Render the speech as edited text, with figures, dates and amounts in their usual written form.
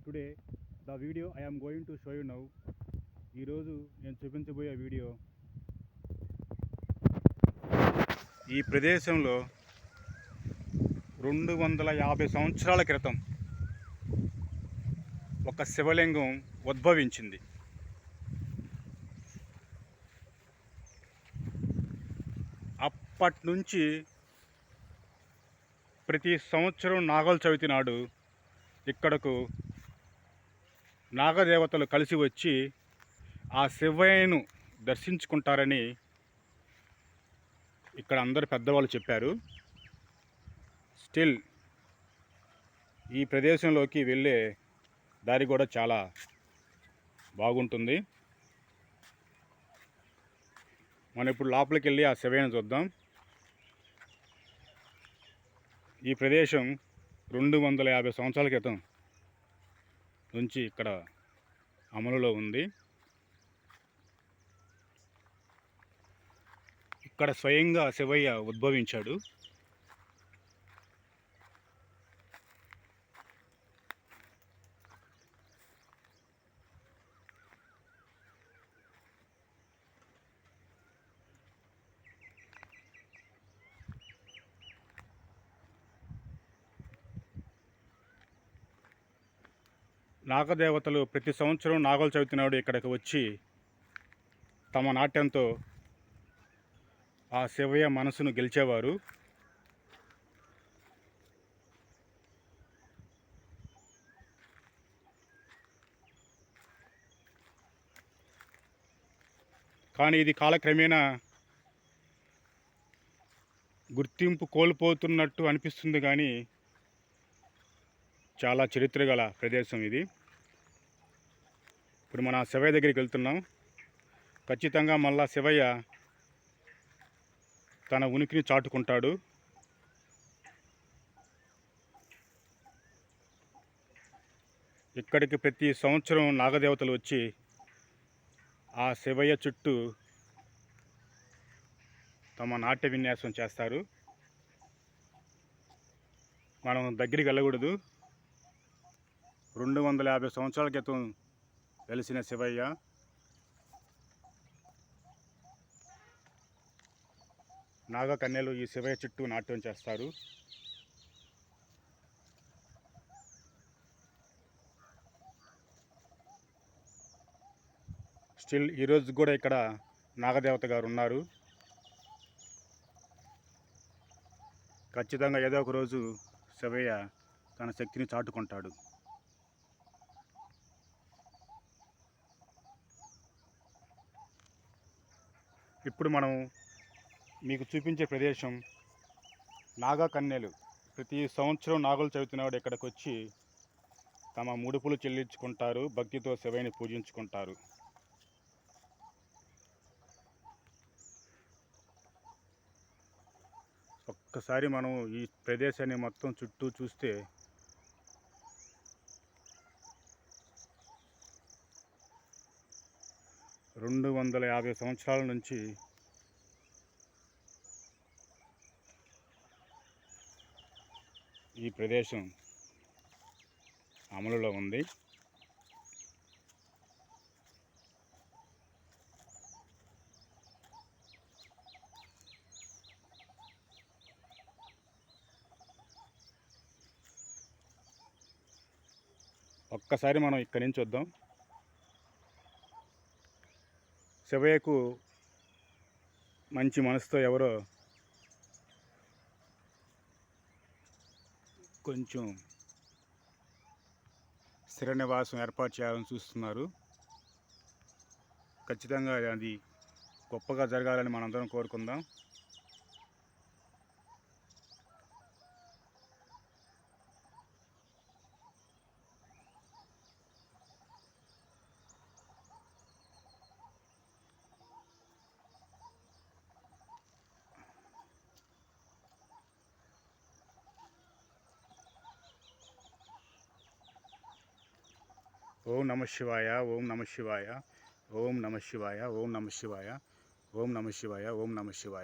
Today the video I am going to show you now. ఈరోజు నేను చూపించబోయే video ఈ ప్రదేశంలో 250 సంవత్సరాల క్రితం ఒక శివలింగం ఉద్భవించింది. అప్పటి నుంచి ప్రతి సంవత్సరం నాగుల చవితి నాడు ఇక్కడకు నాగదేవతలు కలిసి వచ్చి ఆ శివయ్యను దర్శించుకుంటారని ఇక్కడ అందరు పెద్దవాళ్ళు చెప్పారు. స్టిల్ ఈ ప్రదేశంలోకి వెళ్ళే దారి కూడా చాలా బాగుంటుంది. మనం ఇప్పుడు లోపలికి వెళ్ళి ఆ శివయ్యను చూద్దాం. ఈ ప్రదేశం 250 సంవత్సరాల క్రితం నుంచి ఇక్కడ అమలులో ఉంది. ఇక్కడ స్వయంగా శివయ్య ఉద్భవించాడు. నాగదేవతలు ప్రతి సంవత్సరం నాగుల చవితి నాడు ఇక్కడికి వచ్చి తమ నాట్యంతో ఆ శివయ్య మనసును గెలిచేవారు. కానీ ఇది కాలక్రమేణా గుర్తింపు కోల్పోతున్నట్టు అనిపిస్తుంది. కానీ చాలా చరిత్ర గల ప్రదేశం ఇది. ఇప్పుడు మన శివయ్య దగ్గరికి వెళ్తున్నాం. ఖచ్చితంగా మళ్ళా శివయ్య తన ఉనికిని చాటుకుంటాడు. ఇక్కడికి ప్రతి సంవత్సరం నాగదేవతలు వచ్చి ఆ శివయ్య చుట్టూ తమ నాట్య విన్యాసం చేస్తారు. మనం దగ్గరికి వెళ్ళకూడదు. 250 సంవత్సరాల క్రితం వెలిసిన శివయ్య నాగకన్యలు ఈ శివయ్య చుట్టూ నాట్యం చేస్తారు. స్టిల్ ఈరోజు కూడా ఇక్కడ నాగదేవత గారు ఉన్నారు. ఖచ్చితంగా ఏదో ఒక రోజు శివయ్య తన శక్తిని చాటుకుంటాడు. ఇప్పుడు మనం మీకు చూపించే ప్రదేశం నాగకన్యలు ప్రతి సంవత్సరం నాగుల చవితి నాడు ఇక్కడికి వచ్చి తమ ముడుపులు చెల్లించుకుంటారు, భక్తితో శివయ్యని పూజించుకుంటారు. ఒక్కసారి మనం ఈ ప్రదేశాన్ని మొత్తం చుట్టూ చూస్తే రెండు 250 సంవత్సరాల నుంచి ఈ ప్రదేశం అమలులో ఉంది. ఒక్కసారి మనం ఇక్కడి నుంచి వద్దాం. శివయ్యకు మంచి మనసుతో ఎవరో కొంచెం స్థిర నివాసం ఏర్పాటు చేయాలని చూస్తున్నారు. ఖచ్చితంగా అది గొప్పగా జరగాలని మనందరం కోరుకుందాం. ఓం నమ శివాయ, ఓం నమ శివాయ, ఓం నమ శివాయ, ఓం నమ శివాయ, ఓం నమ శివాయ, ఓం నమ శివాయ.